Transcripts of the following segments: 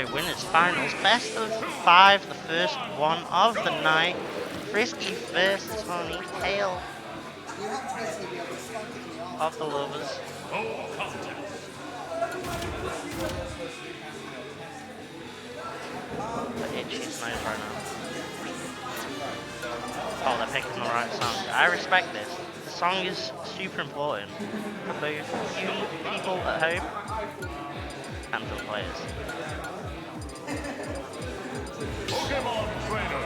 go. Winners finals. Best of 5. The first one of the night. Frisky versus Honey. Tale of the lovers. The itchy nose right now. Oh, they're picking the right song. I respect this. The song is super important for both you people at home and for the players. Pokémon trainer.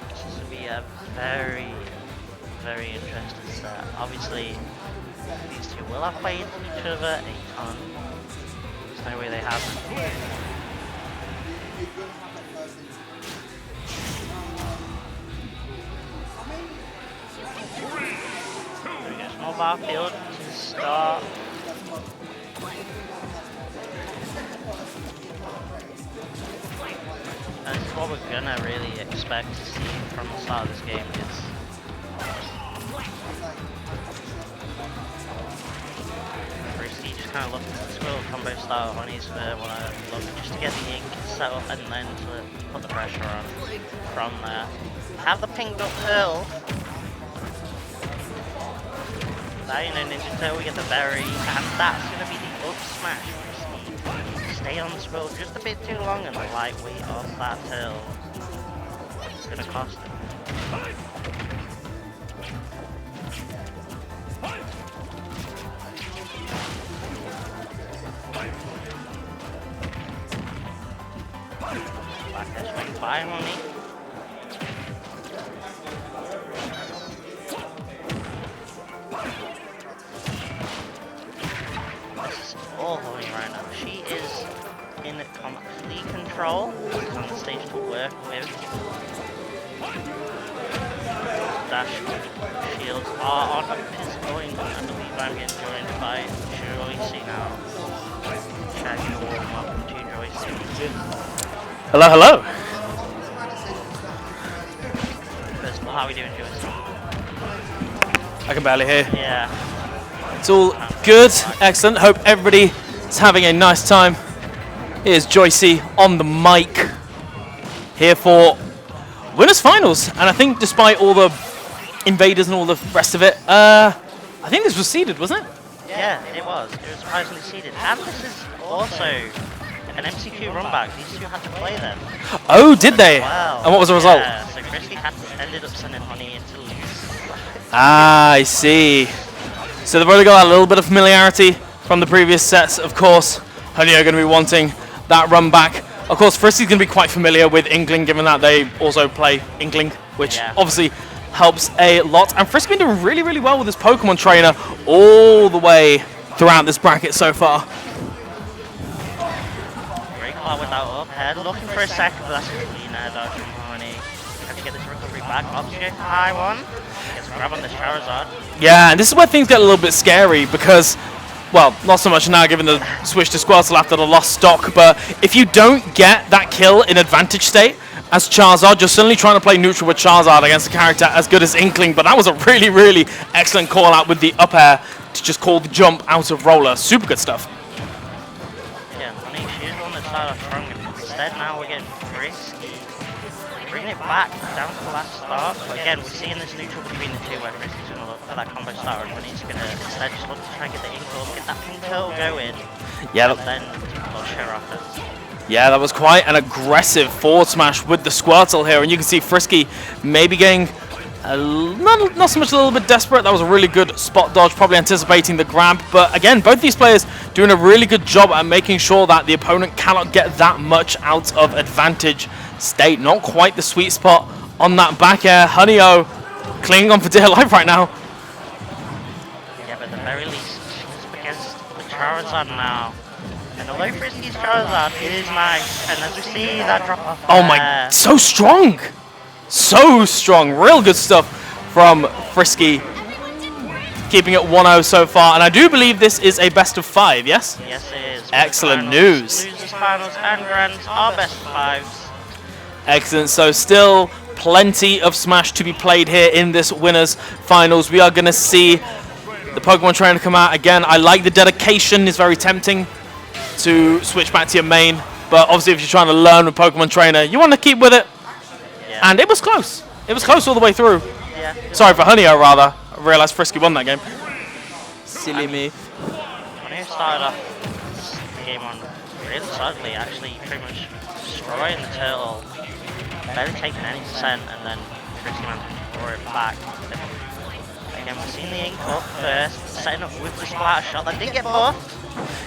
This will be a very, very interesting set. Obviously, these two will have played each other a ton. There's no way they haven't. There we go, small battlefield to start. And this is what we're gonna really expect to see from the start of this game. It's Frisky just kind of looking at the squirrel combo style when he's looking just to get the ink set up and then to put the pressure on from there. Have the pinged up Pearl. Now you know Ninja Turtle, we get the berry, and that's going to be the up smash. Frisky stay on the squirrel just a bit too long, and the lightweight off that Turtle. It's going to cost him. Back there swing by Honey. This is all Honey right now. She is in complete control. She's on the stage to work with. Dash shields are on at this point. I believe I'm getting joined by Joycey now. Checking the warm up to Joycey. Hello, hello. First of all, how are we doing, Joycey? I can barely hear. Yeah. It's all good, excellent. Hope everybody is having a nice time. Here's Joycey on the mic here for winners finals. And I think despite all the invaders and all the rest of it, I think this was seeded, wasn't it? Yeah, it was. It was surprisingly seeded. And this is also an MCQ run back. These two had to play them. Oh, did they? Wow. And what was the result? Yeah, so Frisky ended up sending Honey into lose. Ah, I see. So they've already got a little bit of familiarity from the previous sets, of course. Honey are going to be wanting that run back. Of course, Frisky's going to be quite familiar with Inkling, given that they also play Inkling, which obviously helps a lot. And Frisky's been doing really, really well with his Pokemon trainer all the way throughout this bracket so far. Great call with that up head. Looking for a second, but that's a clean air dodge from Honey. Can he get this recovery back? Option high one. Gets a grab on this Charizard. Yeah, and this is where things get a little bit scary because, well, not so much now given the switch to Squirtle after the lost stock, but if you don't get that kill in advantage state as Charizard, you're suddenly trying to play neutral with Charizard against a character as good as Inkling, but that was a really, really excellent call out with the up air to just call the jump out of roller. Super good stuff. Yeah, Honey, she's the one that started off strong. Instead, now we're getting Frisky. Bringing it back down to the last start. But again, we're seeing this neutral between the two where Frisky's going to look for that combo starter and Honey's going to instead just look to try and get the ink up, get that pink curl going, Yeah, and then push her off it. Yeah, that was quite an aggressive forward smash with the Squirtle here, and you can see Frisky maybe getting not so much a little bit desperate. That was a really good spot dodge, probably anticipating the grab. But again, both these players doing a really good job at making sure that the opponent cannot get that much out of advantage state. Not quite the sweet spot on that back air. Honey-O clinging on for dear life right now. Yeah, but at the very least, she's up against the Charizard now. And although Frisky's Charizard is nice, and as we see that drop off Oh my, so strong! So strong. Real good stuff from Frisky. Keeping it 1-0 so far. And I do believe this is a best of 5, yes? Yes, it is. Excellent news. Losers finals and grands are best of 5s. Excellent. So still plenty of Smash to be played here in this winners finals. We are going to see the Pokemon Trainer come out again. I like the dedication. It's very tempting to switch back to your main. But obviously, if you're trying to learn with Pokemon Trainer, you want to keep with it. Yeah. And it was close. It was close all the way through. Yeah. Sorry for Honeyho, rather. I realised Frisky won that game. Silly me. When he started off the game on really suddenly, actually pretty much destroying the turtle, barely taking any percent, and then Frisky man throw it back. Again, we've seen the ink up first, setting up with the splatter shot that did get buffed.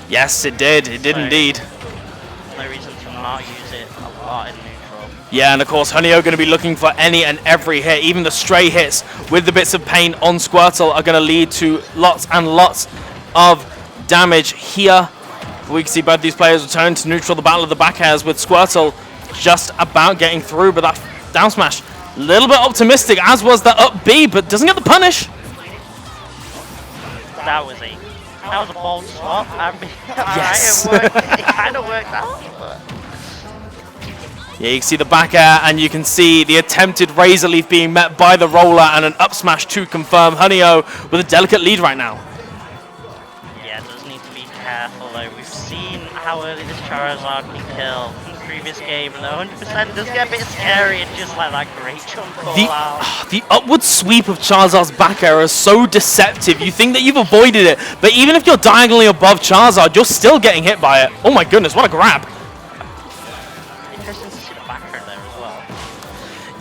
Yes, it did. It did indeed. No reason to not use it a lot in neutral. Yeah, and of course, Honeyho going to be looking for any and every hit. Even the stray hits with the bits of paint on Squirtle are going to lead to lots and lots of damage here. We can see both these players return to neutral, the battle of the back airs, with Squirtle just about getting through, but that down smash, a little bit optimistic, as was the up B, but doesn't get the punish. That was a bold swap. I mean, Yes. alright, it worked. It kind of worked out. But Yeah, you can see the back air, and you can see the attempted Razor Leaf being met by the roller, and an up smash to confirm. Honeyho with a delicate lead right now. yeah, does need to be careful though. We've seen how early this Charizard can kill in the previous game, and 100% does get a bit scary, and just like that great jump call out. The upward sweep of Charizard's back air is so deceptive. You think that you've avoided it, but even if you're diagonally above Charizard, you're still getting hit by it. Oh my goodness, what a grab. Interesting to see the background there as well.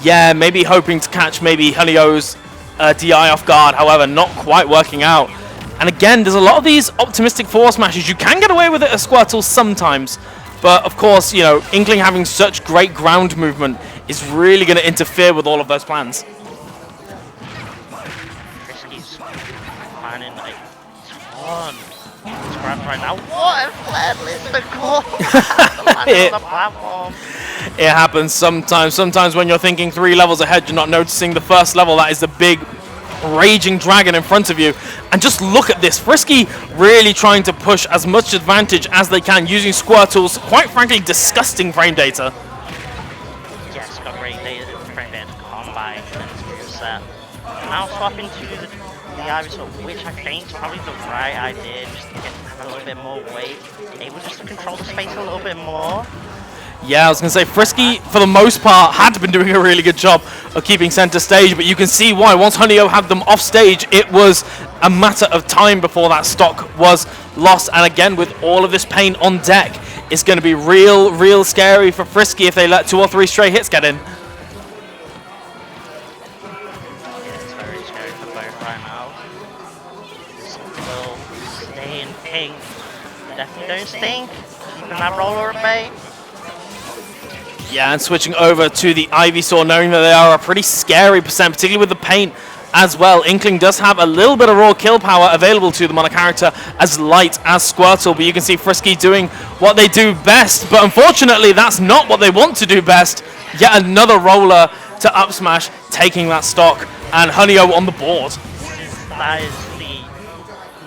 Yeah, maybe hoping to catch maybe Honeyho's DI off guard, however, not quite working out. And again, there's a lot of these optimistic forward smashes. You can get away with it as Squirtle sometimes, but of course, you know, Inkling having such great ground movement is really going to interfere with all of those plans. Frisky's finding a ton of scraps right now. What a flat list of calls on the platform. It happens sometimes. Sometimes when you're thinking 3 levels ahead, you're not noticing the first level. That is the big raging dragon in front of you. And just look at this. Frisky really trying to push as much advantage as they can using Squirtle's, quite frankly, disgusting frame data. Yes, got great data, frame data to combine and his moveset. Now swapping to the Ivysaur, which I think is probably the right idea, just to get a little bit more weight. Able just to control the space a little bit more. Yeah, I was going to say, Frisky, for the most part, had been doing a really good job of keeping center stage, but you can see why. Once Honeyho had them off stage, it was a matter of time before that stock was lost. And again, with all of this pain on deck, it's going to be real scary for Frisky if they let 2 or 3 stray hits get in. Yeah, it's very scary for both right now. Will stay in pink. Definitely don't stink. Keeping that roller at bay. Yeah, and switching over to the Ivysaur, knowing that they are a pretty scary percent, particularly with the paint as well. Inkling does have a little bit of raw kill power available to them on a character as light as Squirtle, but you can see Frisky doing what they do best, but unfortunately that's not what they want to do best. Yet another roller to up smash, taking that stock, and Honeyho on the board. That is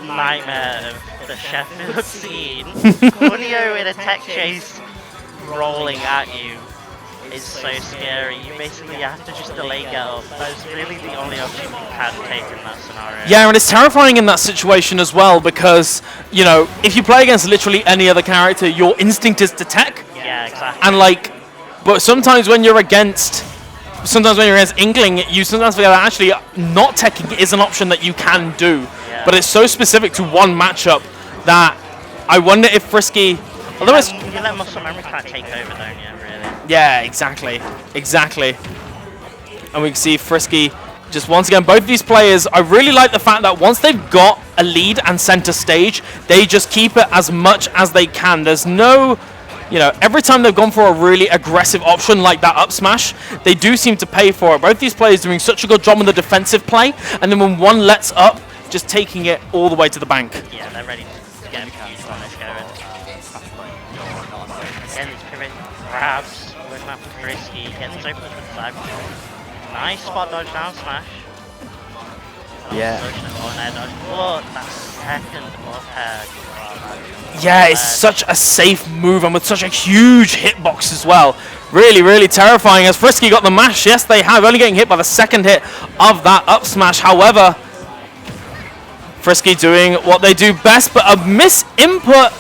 the nightmare of the Sheffield scene. Honeyho in a tech chase rolling at you is so scary. You basically have to just delay get up. That's really the only option you can take in that scenario. Yeah, and it's terrifying in that situation as well because, you know, if you play against literally any other character, your instinct is to tech. Yeah, exactly. And like, but sometimes when you're against Inkling, you sometimes forget that actually not teching is an option that you can do. Yeah. But it's so specific to one matchup that I wonder if Frisky, although it's, You let muscle memory kind of take over, don't you, really? yeah, exactly. And we can see Frisky just once again, both of these players, I really like the fact that once they've got a lead and center stage, they just keep it as much as they can. There's no, you know, every time they've gone for a really aggressive option like that up smash, they do seem to pay for it. Both these players doing such a good job on the defensive play, and then when one lets up, just taking it all the way to the bank. Yeah, they're ready to get a huge punish going. Again, these pivot grabs, working out for Frisky, getting these opens with the side. Nice spot dodge down smash. Yeah. Look, that second up air. Yeah, it's such a safe move and with such a huge hitbox as well. Really terrifying as Frisky got the mash. Yes, they have, only getting hit by the second hit of that up smash. However, Frisky doing what they do best, but a misinput.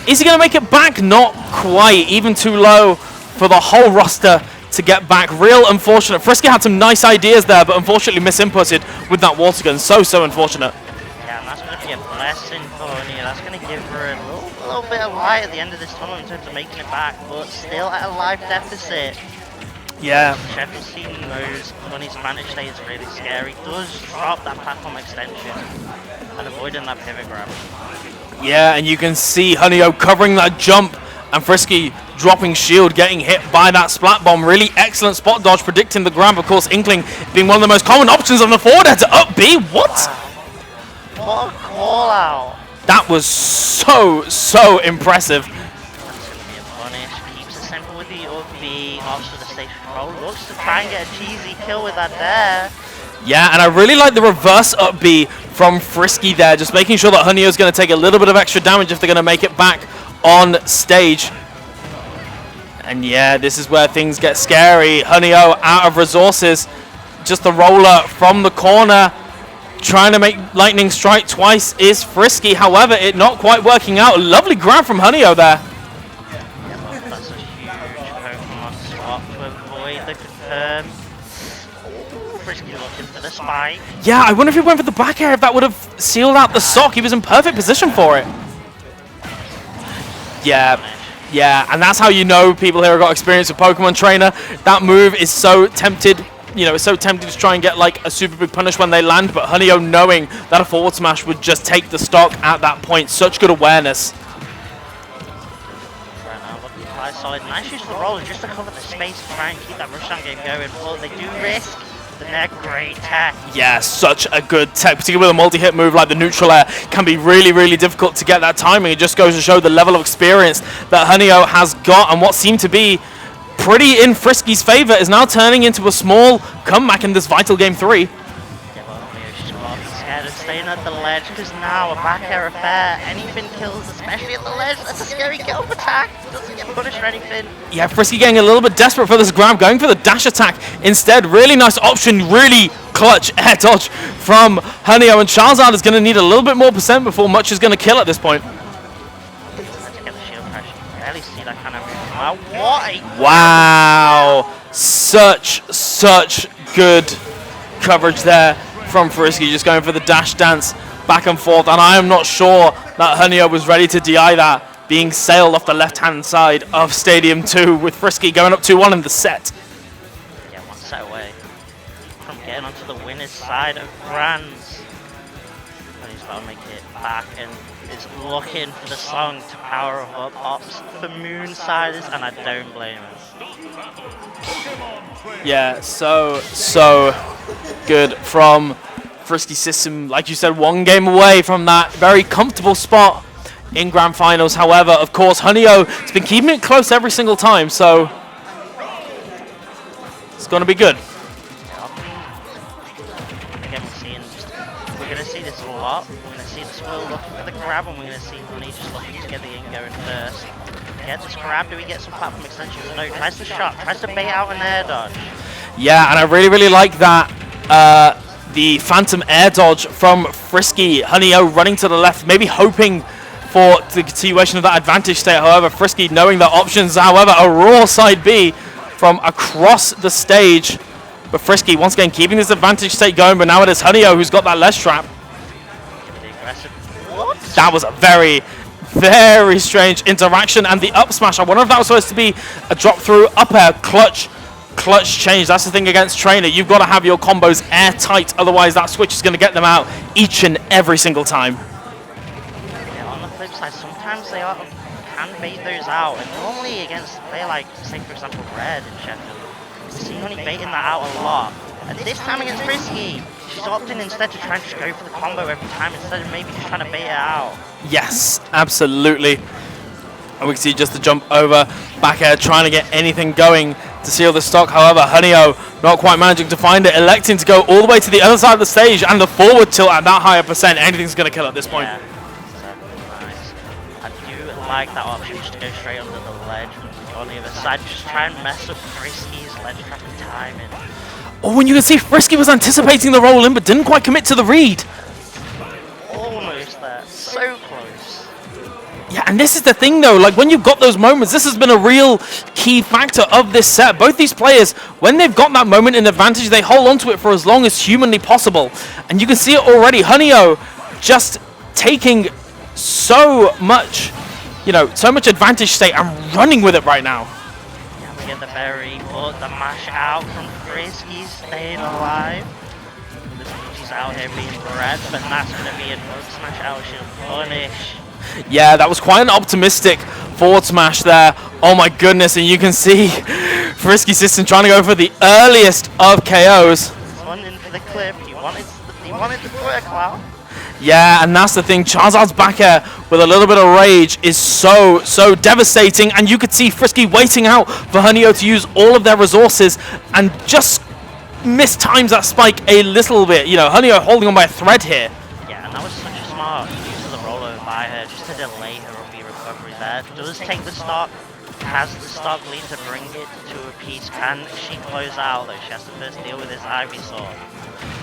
Is he going to make it back? Not quite. Even too low for the whole roster to get back. Real unfortunate. Frisky had some nice ideas there, but unfortunately misinputted with that water gun. So unfortunate. Yeah, and that's going to be a blessing for Anya. That's going to give her a little bit of light at the end of this tunnel in terms of making it back, but still at a life deficit. Yeah. Sheffield seeing those Honey's advantage state is really scary. Does drop that platform extension and avoiding that pivot grab. Yeah, and you can see Honeyo covering that jump, and Frisky dropping shield, getting hit by that splat bomb. Really excellent spot dodge, predicting the grab. Of course, Inkling being one of the most common options on the forward air to up B. What? Wow. What a call out. That was so impressive. That's going to be a punish. Keeps it simple with the up B. Opts for the stage control. Looks to try and get a cheesy kill with that there. Yeah, and I really like the reverse up B from Frisky there, just making sure that Honeyo's going to take a little bit of extra damage if they're going to make it back on stage. And yeah, this is where things get scary. Honeyo out of resources. Just the roller from the corner. Trying to make lightning strike twice is Frisky. However, it not quite working out. Lovely grab from Honeyo there. Yeah, that's a huge Pokemon swap to avoid the confirm. Frisky looking for the spike. Yeah, I wonder if he went for the back air, if that would have sealed out the sock. He was in perfect position for it. Yeah, and that's how you know people here have got experience with Pokemon Trainer. That move is so tempted, it's so tempted to try and get like a super big punish when they land, but Honeyo knowing that a forward smash would just take the stock at that point. Such good awareness. Right now, looking quite solid. Nice use of the roller just to cover the space to try and keep that rushdown game going, but they do risk the neck. Great tech. Yeah, such a good tech, particularly with a multi-hit move like the neutral air. Can be really difficult to get that timing. It just goes to show the level of experience that Honeyo has got, and what seemed to be pretty in Frisky's favor is now turning into a small comeback in this vital game 3. Yeah, well, she's got to be scared of staying at the ledge, because now a back air affair, anything kills, especially at the ledge. That's a scary kill attack. Doesn't get punished or anything. Yeah, Frisky getting a little bit desperate for this grab, going for the dash attack instead. Really nice option, really clutch air dodge from Honeyo, and Charizard is going to need a little bit more percent before much is going to kill at this point. To get the shield pressure, you rarely see that kind of move. What a Wow, such good coverage there from Frisky, just going for the dash dance back and forth, and I am not sure that Honeyo was ready to DI that, being sailed off the left-hand side of Stadium 2 with Frisky going up 2-1 in the set. Yeah, one set away from getting onto the winner's side of Grands. And he's got to make it back and is looking for the song to power up ops for Moonsiders, and I don't blame him. Yeah, so good from FriskyCissin. Like you said, one game away from that very comfortable spot in Grand Finals. However, of course, Honeyo has been keeping it close every single time, so it's going to be good. Again, we're going to see this a lot. We're going to see the Swill looking for the grab, and we're going to see Honey just looking to get the in going first. Get this grab, do we get some platform extensions? No, tries to shot, tries to bait out an air dodge. Yeah, and I really like that. The phantom air dodge from Frisky. Honeyo running to the left, maybe hoping for the continuation of that advantage state. However, Frisky knowing the options. However, a raw side B from across the stage. But Frisky once again keeping this advantage state going. But now it is Honeyo who's got that ledge trap. What? That was a very strange interaction. And the up smash, I wonder if that was supposed to be a drop through up air clutch change. That's the thing against Trainer. You've got to have your combos airtight, otherwise that switch is going to get them out each and every single time. Yeah, on the flip side, sometimes they can bait those out, and normally against a player like, say for example, Red in Sheffield, we see Honey baiting that out a lot. And this time against Frisky, she's opting instead to try and just go for the combo every time instead of maybe just trying to bait it out. Yes, absolutely. And we can see just the jump over back air, trying to get anything going to seal the stock. However, Honeyo not quite managing to find it, electing to go all the way to the other side of the stage, and the forward tilt at that higher percent. Anything's going to kill at this point. Yeah, so nice. I do like that option just to go straight under the ledge on the other side, just try and mess up Frisky's ledge trap and timing. Oh, and you can see Frisky was anticipating the roll in, but didn't quite commit to the read. Oh, Yeah, and this is the thing though, like when you've got those moments, this has been a real key factor of this set. Both these players, when they've got that moment in advantage, they hold on to it for as long as humanly possible. And you can see it already. Hunio just taking so much, you know, so much advantage state and running with it right now. Yeah, we get the berry, but the mash out from Frisky staying alive. The Luigi's out here being bred, but that's going to be another smash out shield punish. Yeah, that was quite an optimistic forward smash there. Oh my goodness, and you can see FriskyCissin trying to go for the earliest of KOs. He's wanting for the clip, he wanted the Twitter clout. Yeah, and that's the thing. Charizard's back air with a little bit of rage is so devastating, and you could see Frisky waiting out for Hunio to use all of their resources and just mistimes that spike a little bit. You know, Hunio holding on by a thread here. Yeah, and that was such a smart use of the rollover by her, just to delay her up recovery there. Does take the stock, has the stock lead to bring it to a piece. Can she close out though? She has to first deal with this Ivy Sword.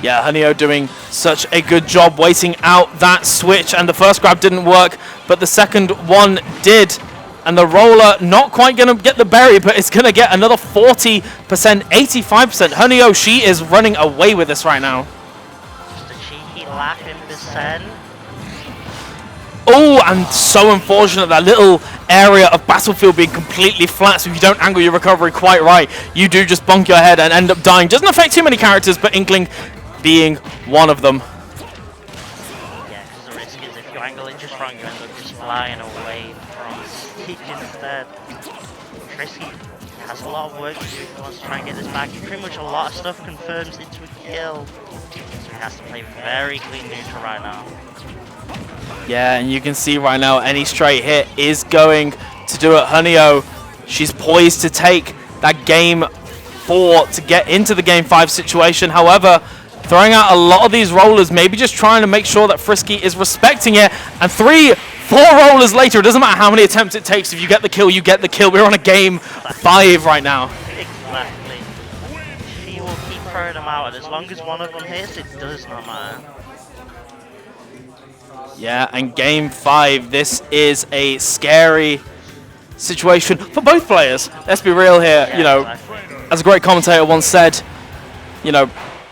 Yeah, Hunio doing such a good job waiting out that switch, and the first grab didn't work, but the second one did. And the roller not quite going to get the berry, but it's going to get another 40%, 85%. Hunio, she is running away with this right now. Just a cheeky laugh in percent. Oh, and so unfortunate, that little area of battlefield being completely flat, so if you don't angle your recovery quite right, you do just bonk your head and end up dying. Doesn't affect too many characters, but Inkling being one of them. Yeah, because the risk is if you angle it just wrong, you end up just flying away from the stage instead. Frisky has a lot of work to do if he wants to try and get this back. Pretty much a lot of stuff confirms into a kill. So he has to play very clean neutral right now. Yeah, and you can see right now any straight hit is going to do it. Hunio, she's poised to take that game 4 to get into the game 5 situation. However, throwing out a lot of these rollers, maybe just trying to make sure that Frisky is respecting it. And 3, 4 rollers later, it doesn't matter how many attempts it takes. If you get the kill, you get the kill. We're on a game 5 right now. Exactly. She will keep throwing them out, and as long as one of them hits, it does not matter. Yeah, and game 5, this is a scary situation for both players. Let's be real here. Yeah, you know, exactly. as a great commentator once said, you know,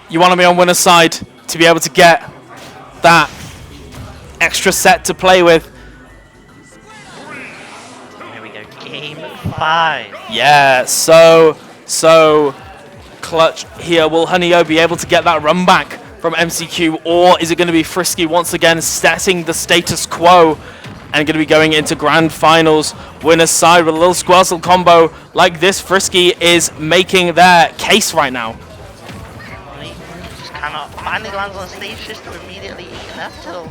you want to be on winner's side to be able to get that extra set to play with. Here we go, game 5. Yeah, so clutch here. Will Hunio be able to get that run back from MCQ, or is it going to be Frisky once again setting the status quo and going to be going into grand finals? Winner's side with a little Squirtle combo like this. Frisky is making their case right now. He just cannot finally lands on stage just to immediately eat that kill.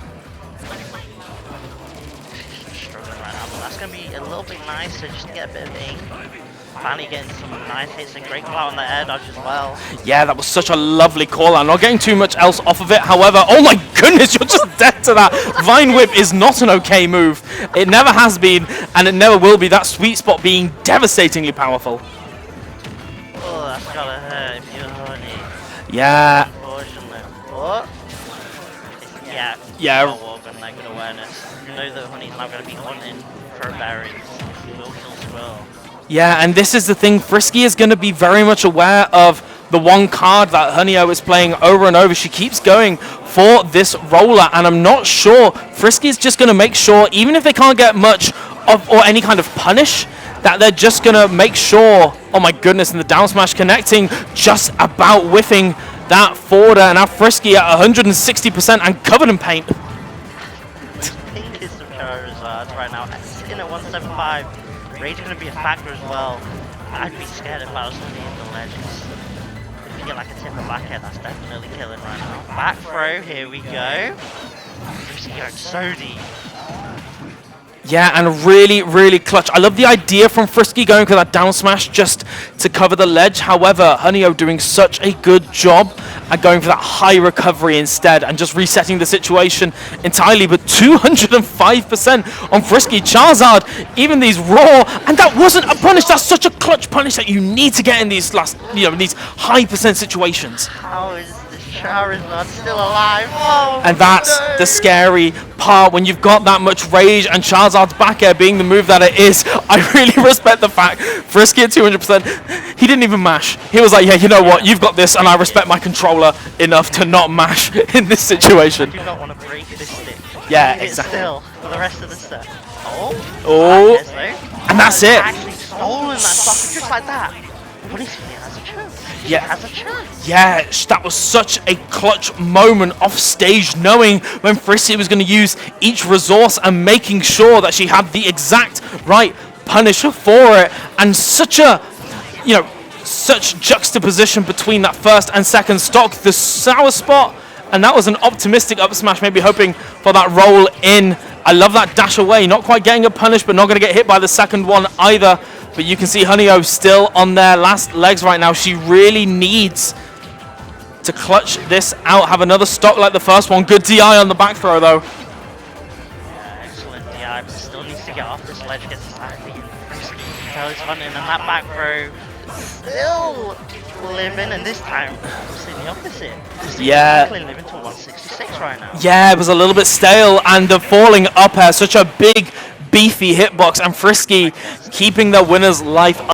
She's struggling right now, but that's going to be a little bit nicer just to get a bit of aim. Finally getting some nice hits and great clout on the air dodge as well. Yeah, that was such a lovely call out. Not getting too much else off of it. However, oh my goodness, you're just dead to that. Vine Whip is not an okay move. It never has been, and it never will be. That sweet spot being devastatingly powerful. Oh, that's gotta hurt if you're Honey. Yeah. Unfortunately. What? Yeah. Yeah. Not walking that good awareness. You know that Honey's not gonna be hunting for berries. He will kill Squirrel. Yeah, and this is the thing. Frisky is going to be very much aware of the one card that Hunio is playing over and over. She keeps going for this roller, and I'm not sure. Frisky is just going to make sure, even if they can't get much of or any kind of punish, that they're just going to make sure. Oh my goodness, and the down smash connecting, just about whiffing that forwarder, and now Frisky at 160% and covered in paint. Pink is some Charizard right now. Sitting at 175. Rage is going to be a factor as well. I'd be scared if I was going to be in the ledges. If you get like a tip of back air, that's definitely killing right now. Back throw, here we go. Frisky going so deep. Yeah, and really, really clutch. I love the idea from Frisky going for that down smash just to cover the ledge. However, Hunio doing such a good job at going for that high recovery instead and just resetting the situation entirely. But 205% on Frisky. Charizard, even these raw, and that wasn't a punish. That's such a clutch punish that you need to get in these last, you know, these high percent situations. How is this Charizard still alive. Oh, And that's no. the scary part when you've got that much rage and Charizard's back air being the move that it is. I really respect the fact Frisky at 200%, he didn't even mash. He was like, yeah, you know what, you've got this, and I respect my controller enough to not mash in this situation. I do not want to break this stick. Yeah, Leave it exactly. still for the rest of the set. Oh, That is, though. and that's He's it. actually stolen that sucker just like that. But he has a chance. Yeah. He has a chance. Yeah, that was such a clutch moment off stage, knowing when Frisky was going to use each resource and making sure that she had the exact right punisher for it, and such a, you know, such juxtaposition between that first and second stock, the sour spot, and that was an optimistic up smash, maybe hoping for that roll in. I love that dash away, not quite getting a punish, but not going to get hit by the second one either. But you can see Honey-O still on their last legs right now. She really needs to clutch this out, have another stock like the first one. Good DI on the back throw, though. Yeah, excellent DI, but still needs to get off this ledge, get this side beat. Tell he's hunting, and that back throw still living, and this time we're seeing the opposite. Yeah. Inkling living to 166 right now. Yeah, it was a little bit stale, and the falling up air, such a big, beefy hitbox, and Frisky keeping the winner's life